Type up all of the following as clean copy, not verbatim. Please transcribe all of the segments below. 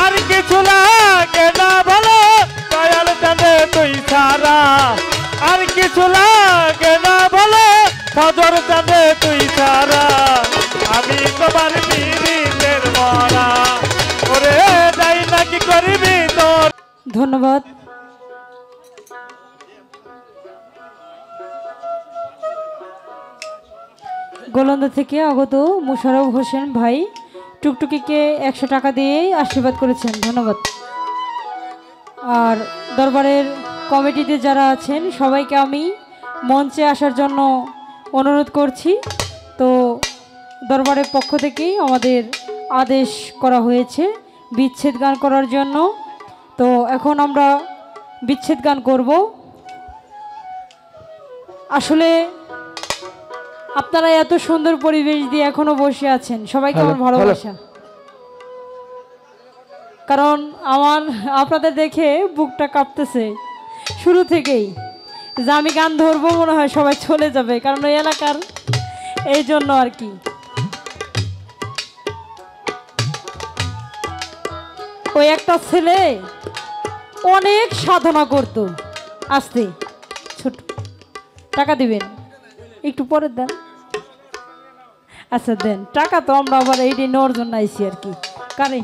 আর কিছু লাগে না ভালো দয়াল চাঁদে তুই সারা আর কিছু লাগে না ভালো ফজর চাঁদে তুই সারা আমি তোমার পীড়িতের মরা ওরে যাই না কি করবি তোর। ধন্যবাদ। গোলন্দা থেকে আগত মোশাররফ হোসেন ভাই টুকটুকিকে 100 টাকা দিয়ে আশীর্বাদ করেছেন, ধন্যবাদ। আর দরবারের কমিটিতে যারা আছেন সবাইকে আমি মঞ্চে আসার জন্য অনুরোধ করছি। তো দরবারের পক্ষ থেকেই আমাদের আদেশ করা হয়েছে বিচ্ছেদ গান করার জন্য। তো এখন আমরা বিচ্ছেদ গান করব। আসলে আপনারা এত সুন্দর পরিবেশ দিয়ে এখনো বসে আছেন, সবাইকে আমার ভালোবাসা। কারণ আমার আপনাদের দেখে বুকটা কাঁপতেছে শুরু থেকেই, যে আমি গান ধরবো মনে হয় সবাই চলে যাবে, কারণ ওই এলাকার, এই জন্য আর কি। ওই একটা ছেলে অনেক সাধনা করত, আসতে ছোট টাকা দিবেন একটু পরে দেন, আচ্ছা দেন টাকা, তো আমরা আবার এইটি নেওয়ার জন্য আইসি আর কি কারে।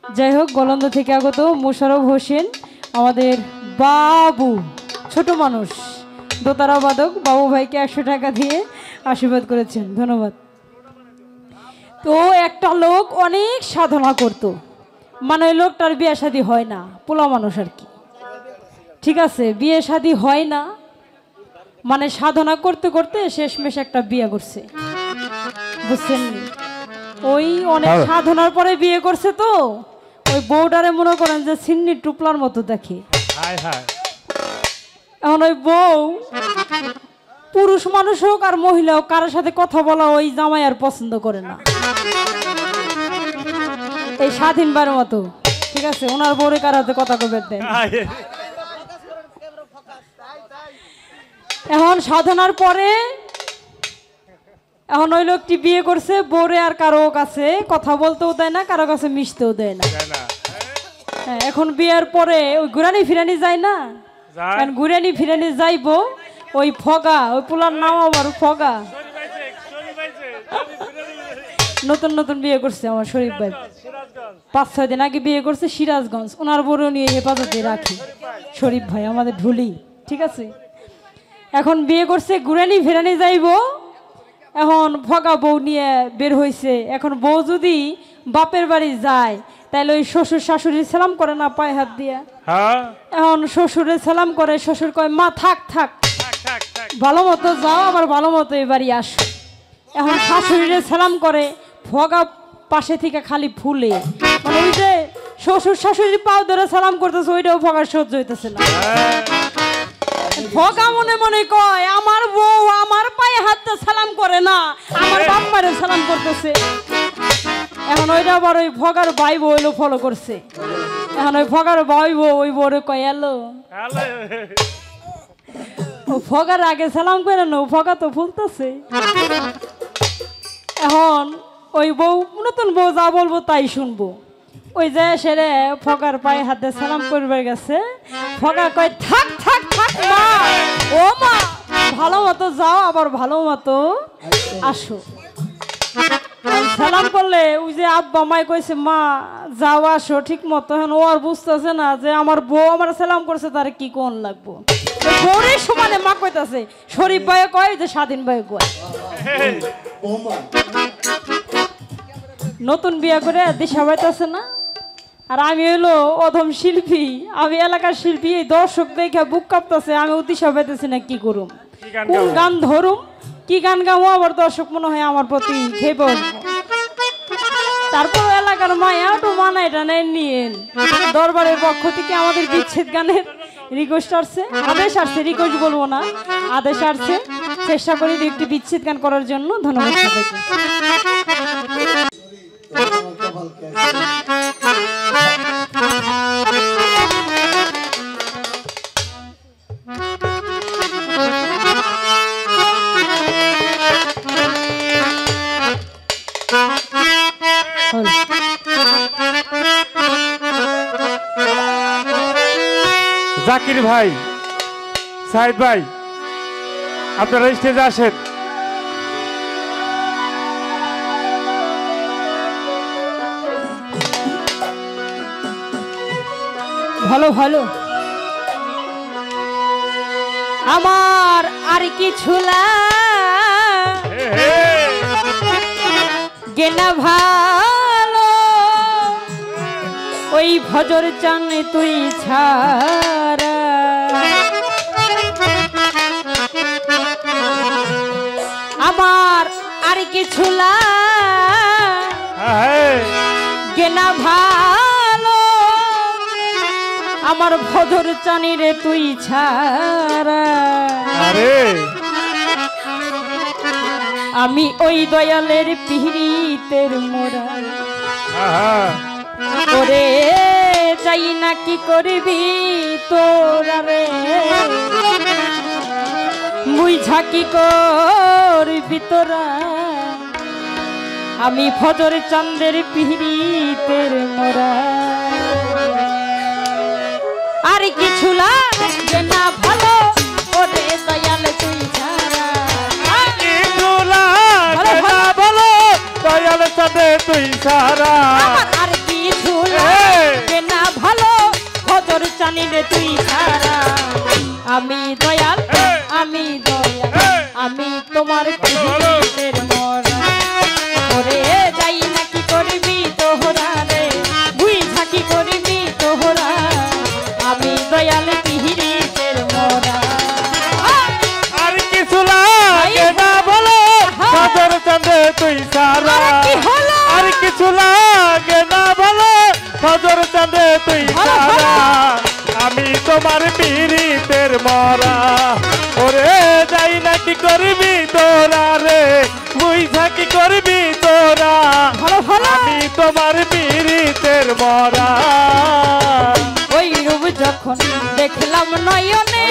যাই হোক, গোলন্দা থেকে আগত মোশাররফ হোসেন আমাদের বাবু, ছোট মানুষ, দোতারা বাদক বাবু ভাইকে 100 টাকা দিয়ে আশীর্বাদ করেছেন, ধন্যবাদ। তো একটা লোক অনেক সাধনা করত, মানে ওই লোকটার বিয়ে শাদী হয় না, পোলা মানুষ আর কি, ঠিক আছে, বিয়ে শাদী হয় না, মানে সাধনা করতে করতে শেষমেশ একটা বিয়ে করছে, বুঝছেন? ওই অনেক সাধনার পরে বিয়ে করছে, তো ওই বউটারে মনে করেন যে সিন্নি টুপলার মতো দেখে। এখন ওই বউ, পুরুষ মানুষ হোক আর মহিলা হোক, কারোর সাথে কথা বলা ওই জামাই আর পছন্দ করে না, এই স্বাধীনবার মতো, ঠিক আছে, ওনার বউরে কার হাতে কথা কবে দেন। এখন সাধনার পরে এখন ওই লোকটি বিয়ে করছে, বউরে আর কারো কাছে কথা বলতেও দেয় না, কারো কাছে মিশতেও দেয় না। হ্যাঁ, এখন বিয়ের পরে ওই ঘুরানি ফিরানি যায় না, ঘুরানি ফিরানি যাইবো ওই ফগা, ওই পোলার নাম আবার ফগা, নতুন নতুন বিয়ে করছে আমার শরীফ ভাই, 5-6 দিন আগে বিয়ে করছে সিরাজগঞ্জ, ওনার বড় নিয়ে হেফাজতে রাখি শরীফ ভাই আমাদের ঢুলি, ঠিক আছে। এখন বিয়ে করছে, ঘুরানি ফেরানি যাইবো, এখন ফগা বউ নিয়ে বের হয়েছে। এখন বউ যদি বাপের বাড়ি যায় তাহলে ওই শ্বশুর শাশুড়ি সালাম করে না পায়ে হাত দিয়া, এখন শ্বশুরে সালাম করে, শ্বশুর কয় মা থাক থাক, ভালো মতো যাও, আবার ভালো মতো এবারই আসো। এখন শাশুড়িরে সালাম করে, ফগা পাশে থেকে খালি ফুলে, মানে ওই যে শ্বশুর শাশুড়ির পাও ধরে সালাম করতেছে, ওইটাও ফগার সহ্য হইতেছে না। ফগা মনে মনে কয় আমার বউ আমার পায়ে হাত সালাম করে না, আমার বাপ্পারে সালাম করতেছে। এখন ওইটা আবার ওই ফগার ভাই বউ এলো ফলো করছে, এখন ওই ফগার ভাই বউ ওই বউরে কয় এলো, ও ফগার আগে সালাম করে না, ও ফগা তো ফুলতেছে। এখন ওই বউ, নতুন বউ যা বলবো তাই শুনবো, ওই যে সেরে ফগার পায়ে হাতে সালাম করবে গেছে, ফগা কয় থাক থাক থাক মা, ও মা ভালো মতো যাও, আবার ভালো মতো আসো। সালাম করলে ওই যে আব্বা মাই কইছে মা যাও আসো ঠিক মতো, এখন ও আর বুঝতেছে না যে আমার বউ আমার সালাম করছে, তার কি কোন লাগবো, বউরে সমানে মা কইতাছে, শরীফ ভাই কয় যে স্বাধীন ভাই কয়। নতুন বিয়া করে দিশা পাইতেছে না, আর আমি হইলো অধম শিল্পী, আমি এলাকার শিল্পী, এই দর্শক দেখে বুক কাঁপতেছে, আমি দিশা পাইতেছি না কি করুম, কোন গান ধরুম, কি গান গাবো, আবার দর্শক মনে হয় আমার প্রতি খেপে উঠবো। তারপর এলাকার মায়া তো মানায় টানায় নিয়েন, দরবারের পক্ষ থেকে আমাদের বিচ্ছেদ গানের রিকোয়েস্ট আসছে, আদেশ আসছে, রিকোয়েস্ট বলবো না, আদেশ আসছে, চেষ্টা করি একটি বিচ্ছেদ গান করার জন্য। ধন্যবাদ সবাইকে। হলো। জাকির ভাই, সাইদ ভাই, আপনারা স্টেজে আসেন। ভালো ভালো। আমার আর কিছু গেনা ভালো, ওই ভজর চান তুই ছাড়া। আমার আর কিছু গেনা ভালো, আমার ভজর চানি রে তুই ছাড়া। আমি ওই দয়ালের পিড়িতের মোরা ওরে যাই না কি করবি তোরা রে, মুই ঝাঁকি করবি তোরা। আমি ফজর চাঁদের পিড়িতের মোরা আর কিছু লাগে না ভালো, ওরে দয়াল তুই ছাড়া। দয়াল চাঁদে তুই সারা। আর কিছু লাগে না ভালো, ভজর চানিলে তুই ছাড়া। আমি দয়াল, আমি দয়াল, আমি তোমার পিড়িতের মোরা ওরে যাই না কি করবি তোহরা রে, বুই ঝাঁকি করবি তোহরা। আমি দয়াল পিড়িতের মোরা আর কিছু লাগে না বলো, ভজর চাঁদে তুই সারা। আর কিছু লাগে না বলো, ভজর চাঁদে তুই সারা। আমি তোমার পিড়িতের মরা ওরে যাই না কি করবি তোরা রে, বুঝা কি করবি তোরা। আমি তোমার পিড়িতের মরা। ওই রূপ যখন দেখলাম নয়নে,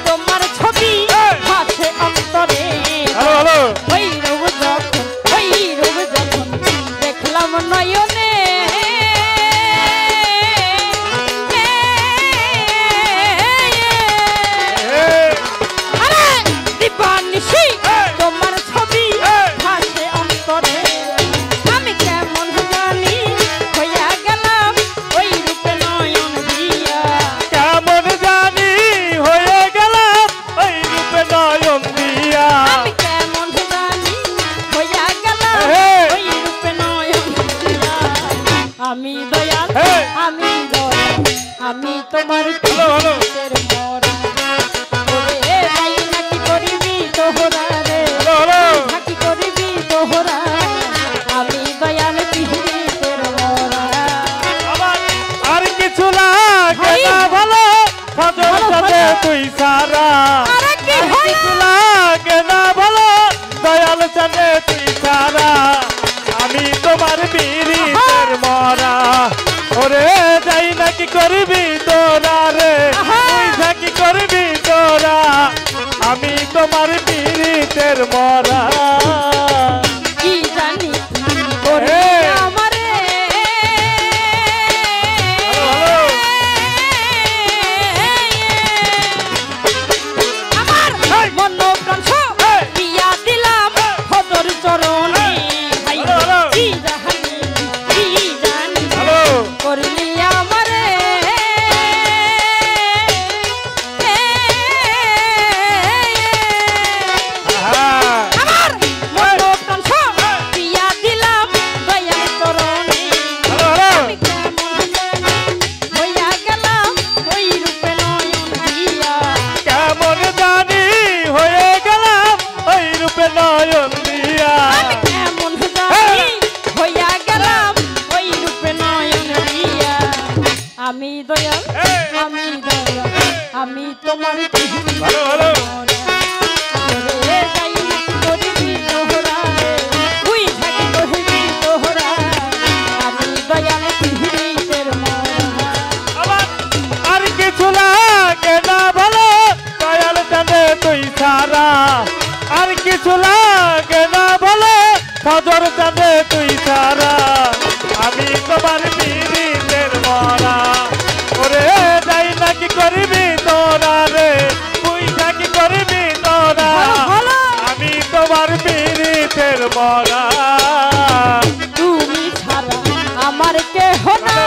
তোমার ছবি আছে অন্তরে। ওই রূপ যখন দেখলাম নয়নে, তোমার ছবি আছে অন্তরে। আমি কেমন জানি হইয়া গেলাম ওই রূপে নয়ন দিয়া। কেমন জানি হয়ে গেলাম ওই রূপে নয়ন দিয়া। আমি কেমন জানি হইয়া গেলাম ওই রূপে নয়ন দিয়া। আমি দয়াল, আমি দয়াল, আমি তোমার পিড়িতের মোরা ওরে যাই না কি করবি তোহরা রে, ঝাঁকি করবি তোহরা। আমি দয়াল পিড়িতের মোরা। আর কিছু লাগে না ভালো, ভজর চাঁদে তুই সারা। আর কিছু লাগে না ভালো, দয়াল চাঁদে তুই সারা। আমি তোমার পিড়িতের মরা ওরে যাই না কি করবি তোরা রে, বুঝা কি করবি তোরা। আমি তোমার পিড়িতের মরা। কি জানি করে আমারে, আমার মন প্রাণ সব দিয়া দিলাম ভজর চরণে। কি জানি করলি আমারে, আমার মন প্রাণ সব দিয়া দিলাম দয়াল চরণে। আমি কেমন জানি হইয়া গেলাম ওই রূপে নয়ন দিয়া। কেমন জানি হয়ে গেলাম ওই রূপে নয়ন দিয়া। আমি কেমন জানি হইয়া গেলাম ওই রূপে নয়ন দিয়া। আমি দয়াল, আমি দয়াল, আমি তোমার পিড়িতের মোরা ওরে যাই না কি করবি তোহরা রে, তুই ঝাঁকি করবি তোহরা। আমি দয়াল পিড়িতের মোরা। আর কিছু লাগে করবি তোরা রে বুঝা কি করবি তোরা আমি তোমার পীড়িতের মরা তুমি ছাড়া আমার কেহ না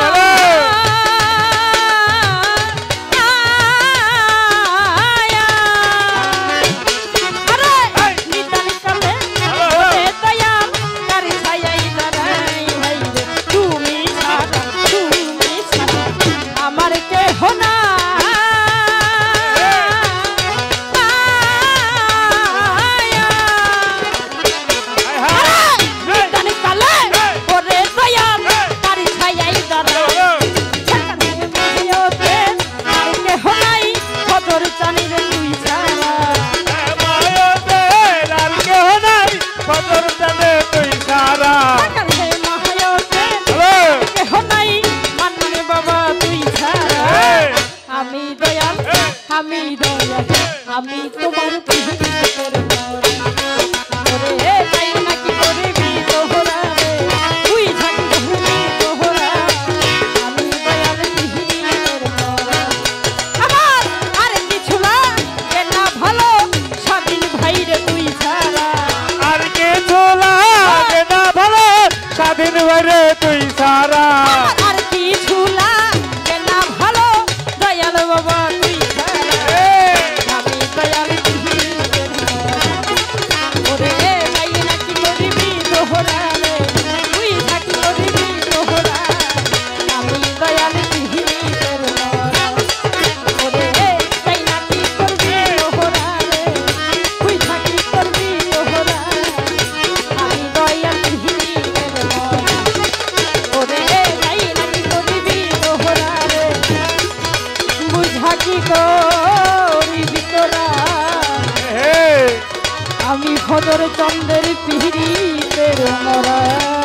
আমি তোমার স্বাধীন বাইরে তুই সারা আর কিছু লাগে না ভালো দয়াল বাবা তুই ছাড়া আমি দয়াল ওরে ভাই নাকি করবি দোহরা রে তুই থাকি করবি দোহরা আমি দয়াল ওরে তাই নাকি করবি দোহরা রে তুই থাকি করবি দোহরা আমি দয়াল আমি ভদর চন্দ্রের পিড়িতের মরা